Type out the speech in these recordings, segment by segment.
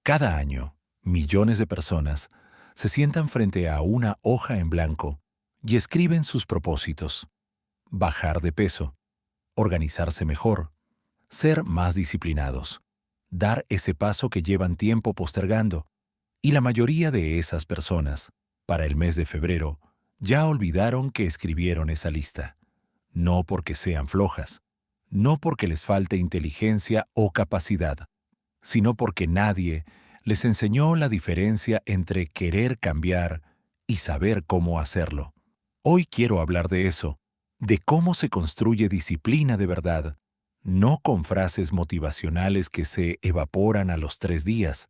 Cada año, millones de personas se sientan frente a una hoja en blanco y escriben sus propósitos: bajar de peso, organizarse mejor, ser más disciplinados, dar ese paso que llevan tiempo postergando. Y la mayoría de esas personas, para el mes de febrero, ya olvidaron que escribieron esa lista. No porque sean flojas, no porque les falte inteligencia o capacidad, sino porque nadie les enseñó la diferencia entre querer cambiar y saber cómo hacerlo. Hoy quiero hablar de eso, de cómo se construye disciplina de verdad, no con frases motivacionales que se evaporan a los 3 días,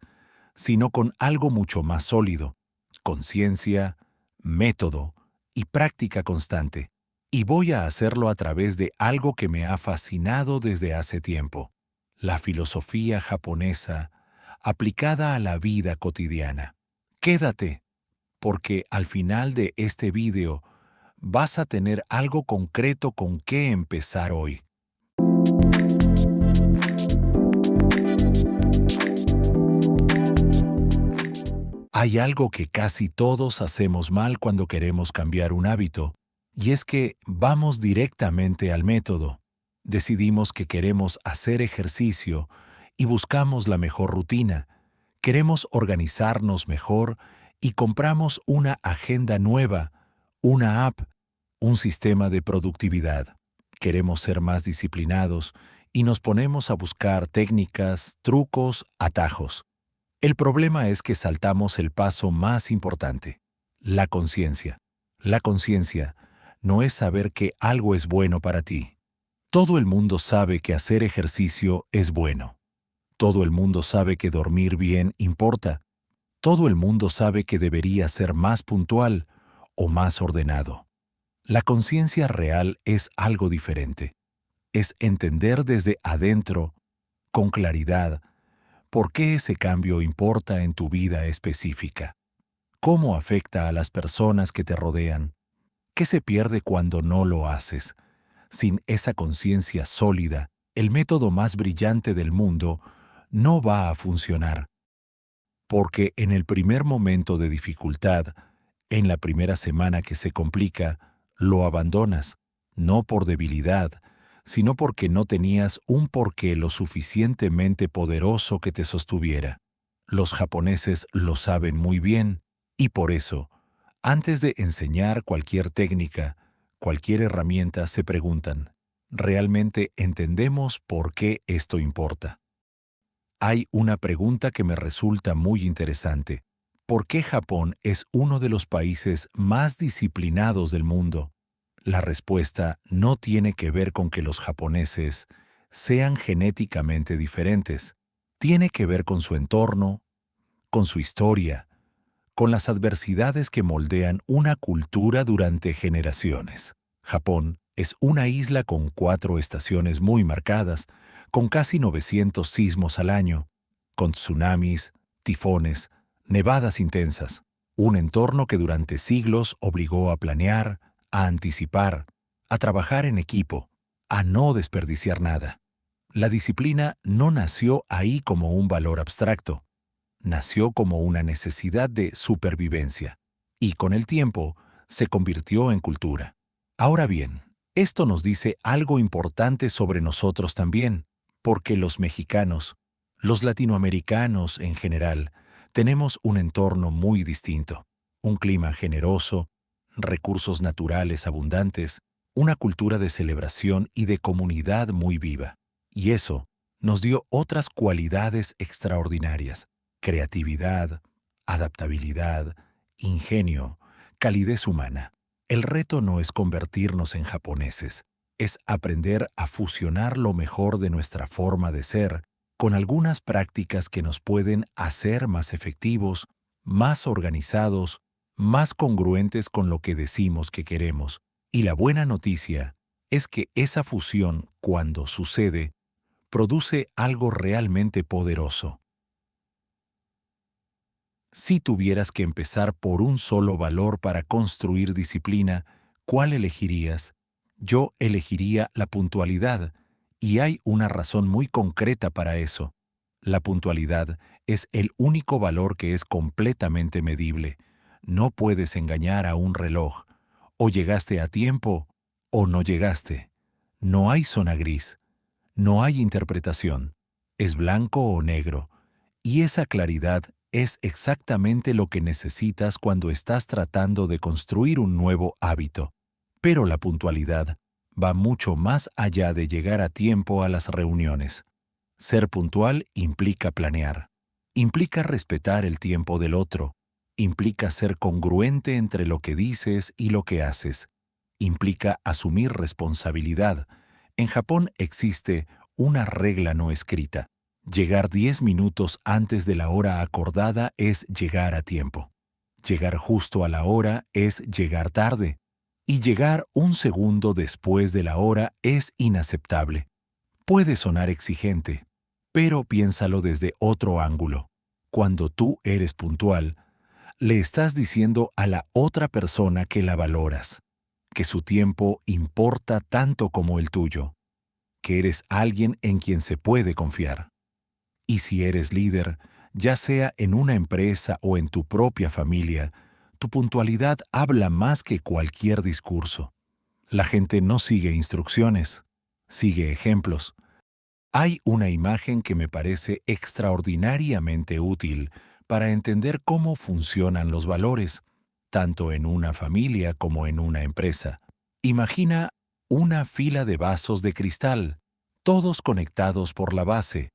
sino con algo mucho más sólido: conciencia, método y práctica constante. Y voy a hacerlo a través de algo que me ha fascinado desde hace tiempo: la filosofía japonesa aplicada a la vida cotidiana. Quédate, porque al final de este video vas a tener algo concreto con qué empezar hoy. Hay algo que casi todos hacemos mal cuando queremos cambiar un hábito, y es que vamos directamente al método. Decidimos que queremos hacer ejercicio y buscamos la mejor rutina. Queremos organizarnos mejor y compramos una agenda nueva, una app, un sistema de productividad. Queremos ser más disciplinados y nos ponemos a buscar técnicas, trucos, atajos. El problema es que saltamos el paso más importante: la conciencia. La conciencia no es saber que algo es bueno para ti. Todo el mundo sabe que hacer ejercicio es bueno. Todo el mundo sabe que dormir bien importa. Todo el mundo sabe que debería ser más puntual o más ordenado. La conciencia real es algo diferente. Es entender desde adentro, con claridad, por qué ese cambio importa en tu vida específica. ¿Cómo afecta a las personas que te rodean? ¿Qué se pierde cuando no lo haces? Sin esa conciencia sólida, el método más brillante del mundo no va a funcionar. Porque en el primer momento de dificultad, en la primera semana que se complica, lo abandonas, no por debilidad, sino porque no tenías un porqué lo suficientemente poderoso que te sostuviera. Los japoneses lo saben muy bien, y por eso, antes de enseñar cualquier técnica, cualquier herramienta, se preguntan: ¿realmente entendemos por qué esto importa? Hay una pregunta que me resulta muy interesante: ¿por qué Japón es uno de los países más disciplinados del mundo? La respuesta no tiene que ver con que los japoneses sean genéticamente diferentes. Tiene que ver con su entorno, con su historia, con las adversidades que moldean una cultura durante generaciones. Japón es una isla con 4 estaciones muy marcadas, con casi 900 sismos al año, con tsunamis, tifones, nevadas intensas. Un entorno que durante siglos obligó a planear, a anticipar, a trabajar en equipo, a no desperdiciar nada. La disciplina no nació ahí como un valor abstracto. Nació como una necesidad de supervivencia, y con el tiempo se convirtió en cultura. Ahora bien, esto nos dice algo importante sobre nosotros también, porque los mexicanos, los latinoamericanos en general, tenemos un entorno muy distinto: un clima generoso, recursos naturales abundantes, una cultura de celebración y de comunidad muy viva. Y eso nos dio otras cualidades extraordinarias: creatividad, adaptabilidad, ingenio, calidez humana. El reto no es convertirnos en japoneses, es aprender a fusionar lo mejor de nuestra forma de ser con algunas prácticas que nos pueden hacer más efectivos, más organizados, más congruentes con lo que decimos que queremos. Y la buena noticia es que esa fusión, cuando sucede, produce algo realmente poderoso. Si tuvieras que empezar por un solo valor para construir disciplina, ¿cuál elegirías? Yo elegiría la puntualidad, y hay una razón muy concreta para eso. La puntualidad es el único valor que es completamente medible. No puedes engañar a un reloj. O llegaste a tiempo o no llegaste. No hay zona gris. No hay interpretación. Es blanco o negro. Y esa claridad es exactamente lo que necesitas cuando estás tratando de construir un nuevo hábito. Pero la puntualidad va mucho más allá de llegar a tiempo a las reuniones. Ser puntual implica planear, implica respetar el tiempo del otro, implica ser congruente entre lo que dices y lo que haces, implica asumir responsabilidad. En Japón existe una regla no escrita. Llegar 10 minutos antes de la hora acordada es llegar a tiempo. Llegar justo a la hora es llegar tarde. Y llegar un segundo después de la hora es inaceptable. Puede sonar exigente, pero piénsalo desde otro ángulo. Cuando tú eres puntual, le estás diciendo a la otra persona que la valoras, que su tiempo importa tanto como el tuyo, que eres alguien en quien se puede confiar. Y si eres líder, ya sea en una empresa o en tu propia familia, tu puntualidad habla más que cualquier discurso. La gente no sigue instrucciones, sigue ejemplos. Hay una imagen que me parece extraordinariamente útil para entender cómo funcionan los valores, tanto en una familia como en una empresa. Imagina una fila de vasos de cristal, todos conectados por la base.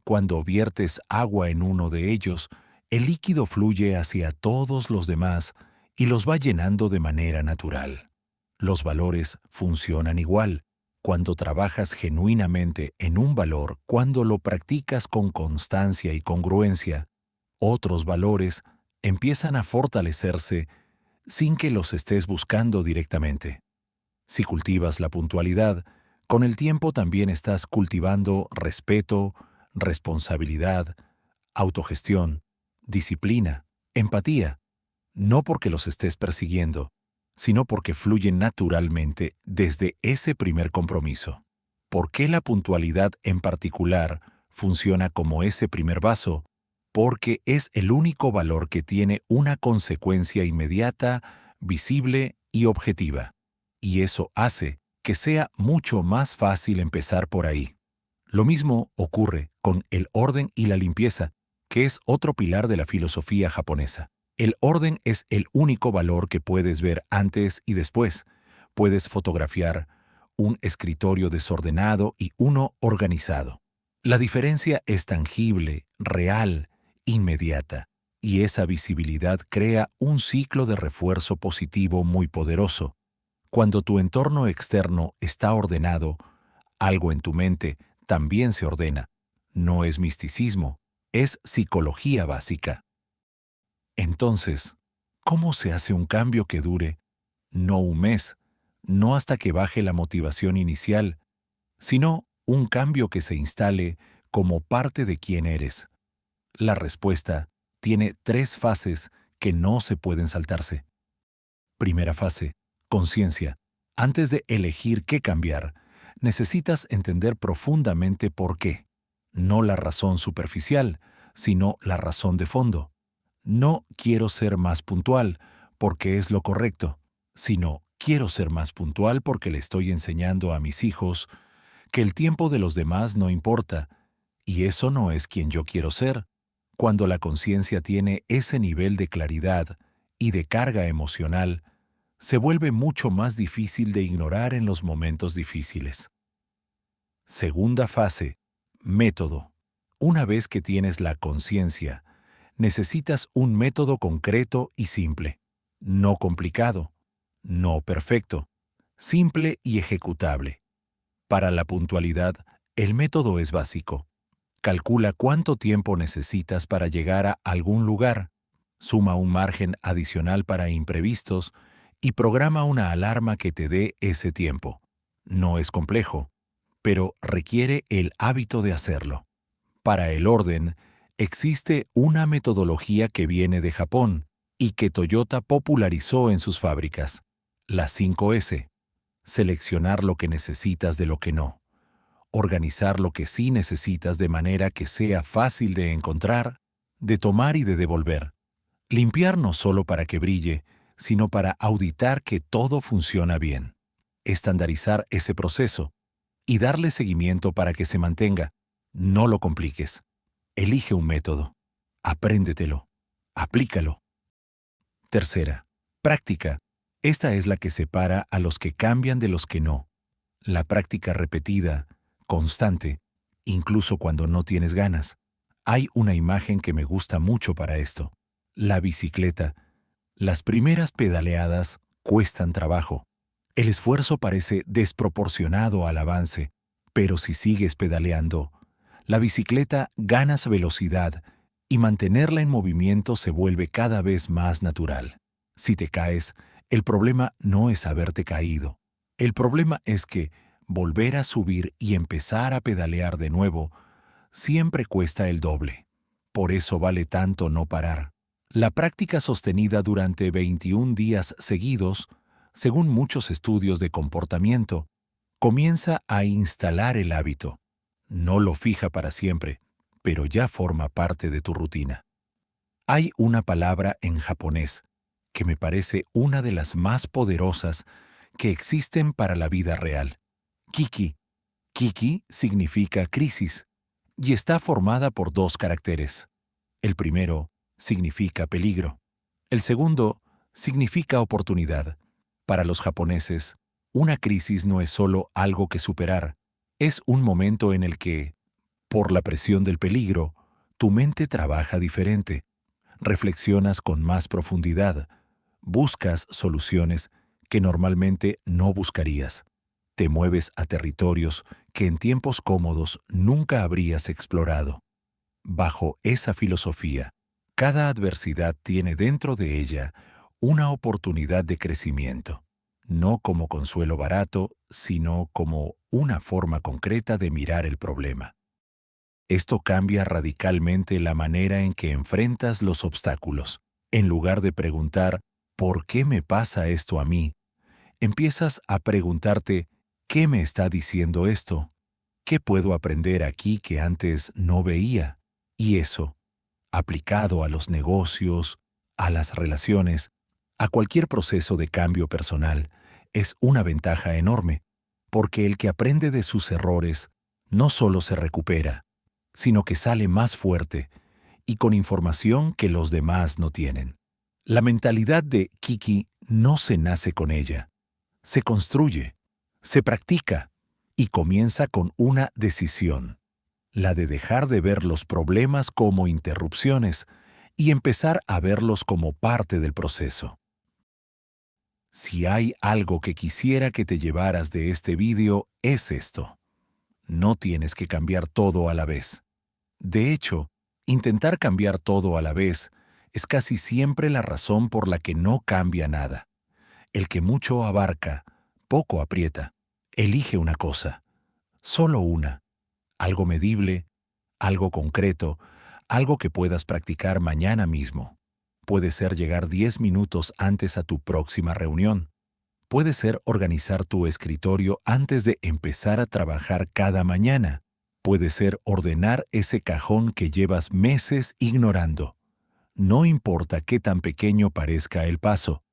Cuando viertes agua en uno de ellos, el líquido fluye hacia todos los demás y los va llenando de manera natural. Los valores funcionan igual. Cuando trabajas genuinamente en un valor, cuando lo practicas con constancia y congruencia, otros valores empiezan a fortalecerse sin que los estés buscando directamente. Si cultivas la puntualidad, con el tiempo también estás cultivando respeto, responsabilidad, autogestión, disciplina, empatía, no porque los estés persiguiendo, sino porque fluyen naturalmente desde ese primer compromiso. ¿Por qué la puntualidad en particular funciona como ese primer vaso? Porque es el único valor que tiene una consecuencia inmediata, visible y objetiva. Y eso hace que sea mucho más fácil empezar por ahí. Lo mismo ocurre con el orden y la limpieza, que es otro pilar de la filosofía japonesa. El orden es el único valor que puedes ver antes y después. Puedes fotografiar un escritorio desordenado y uno organizado. La diferencia es tangible, real, inmediata, y esa visibilidad crea un ciclo de refuerzo positivo muy poderoso. Cuando tu entorno externo está ordenado, algo en tu mente también se ordena. No es misticismo, es psicología básica. Entonces, ¿cómo se hace un cambio que dure, no un mes, no hasta que baje la motivación inicial, sino un cambio que se instale como parte de quién eres? La respuesta tiene 3 fases que no se pueden saltarse. Primera fase, conciencia. Antes de elegir qué cambiar, necesitas entender profundamente por qué. No la razón superficial, sino la razón de fondo. No quiero ser más puntual porque es lo correcto, sino quiero ser más puntual porque le estoy enseñando a mis hijos que el tiempo de los demás no importa, y eso no es quien yo quiero ser. Cuando la conciencia tiene ese nivel de claridad y de carga emocional, se vuelve mucho más difícil de ignorar en los momentos difíciles. Segunda fase, método. Una vez que tienes la conciencia, necesitas un método concreto y simple. No complicado, no perfecto, simple y ejecutable. Para la puntualidad, el método es básico. Calcula cuánto tiempo necesitas para llegar a algún lugar, suma un margen adicional para imprevistos y programa una alarma que te dé ese tiempo. No es complejo, pero requiere el hábito de hacerlo. Para el orden, existe una metodología que viene de Japón y que Toyota popularizó en sus fábricas. Las 5S. Seleccionar lo que necesitas de lo que no. organizar lo que sí necesitas de manera que sea fácil de encontrar, de tomar y de devolver. Limpiar no solo para que brille, sino para auditar que todo funciona bien. Estandarizar ese proceso y darle seguimiento para que se mantenga. No lo compliques. Elige un método. Apréndetelo. Aplícalo. Tercera, práctica. Esta es la que separa a los que cambian de los que no. La práctica repetida, constante, incluso cuando no tienes ganas. Hay una imagen que me gusta mucho para esto. La bicicleta. Las primeras pedaleadas cuestan trabajo. El esfuerzo parece desproporcionado al avance, pero si sigues pedaleando, la bicicleta ganas velocidad y mantenerla en movimiento se vuelve cada vez más natural. Si te caes, el problema no es haberte caído. El problema es que volver a subir y empezar a pedalear de nuevo siempre cuesta el doble. Por eso vale tanto no parar. La práctica sostenida durante 21 días seguidos, según muchos estudios de comportamiento, comienza a instalar el hábito. No lo fija para siempre, pero ya forma parte de tu rutina. Hay una palabra en japonés que me parece una de las más poderosas que existen para la vida real. Kiki. Kiki significa crisis y está formada por dos caracteres. El primero significa peligro. El segundo significa oportunidad. Para los japoneses, una crisis no es solo algo que superar, es un momento en el que, por la presión del peligro, tu mente trabaja diferente. Reflexionas con más profundidad, buscas soluciones que normalmente no buscarías. Te mueves a territorios que en tiempos cómodos nunca habrías explorado. Bajo esa filosofía, cada adversidad tiene dentro de ella una oportunidad de crecimiento, no como consuelo barato, sino como una forma concreta de mirar el problema. Esto cambia radicalmente la manera en que enfrentas los obstáculos. En lugar de preguntar, ¿por qué me pasa esto a mí?, empiezas a preguntarte, ¿qué me está diciendo esto? ¿Qué puedo aprender aquí que antes no veía? Y eso, aplicado a los negocios, a las relaciones, a cualquier proceso de cambio personal, es una ventaja enorme, porque el que aprende de sus errores no solo se recupera, sino que sale más fuerte y con información que los demás no tienen. La mentalidad de Kiki no se nace con ella, se construye, se practica y comienza con una decisión, la de dejar de ver los problemas como interrupciones y empezar a verlos como parte del proceso. Si hay algo que quisiera que te llevaras de este vídeo, es esto. No tienes que cambiar todo a la vez. De hecho, intentar cambiar todo a la vez es casi siempre la razón por la que no cambia nada. El que mucho abarca, poco aprieta. Elige una cosa, solo una, algo medible, algo concreto, algo que puedas practicar mañana mismo. Puede ser llegar 10 minutos antes a tu próxima reunión. Puede ser organizar tu escritorio antes de empezar a trabajar cada mañana. Puede ser ordenar ese cajón que llevas meses ignorando. No importa qué tan pequeño parezca el paso.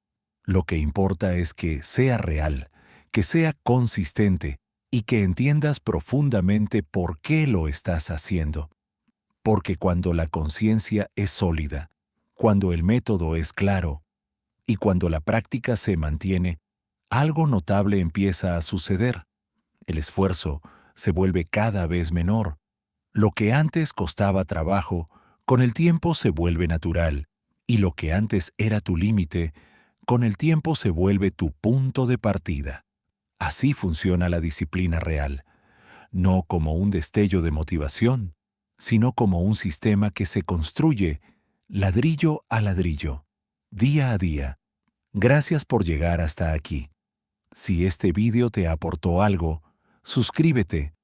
Lo que importa es que sea real, que sea consistente y que entiendas profundamente por qué lo estás haciendo. Porque cuando la conciencia es sólida, cuando el método es claro y cuando la práctica se mantiene, algo notable empieza a suceder. El esfuerzo se vuelve cada vez menor. Lo que antes costaba trabajo, con el tiempo se vuelve natural, y lo que antes era tu límite, con el tiempo se vuelve tu punto de partida. Así funciona la disciplina real, no como un destello de motivación, sino como un sistema que se construye ladrillo a ladrillo, día a día. Gracias por llegar hasta aquí. Si este vídeo te aportó algo, suscríbete,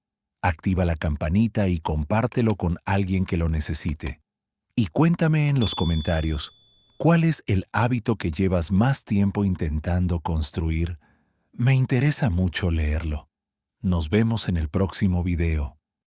activa la campanita y compártelo con alguien que lo necesite. Y cuéntame en los comentarios, ¿cuál es el hábito que llevas más tiempo intentando construir? Me interesa mucho leerlo. Nos vemos en el próximo video.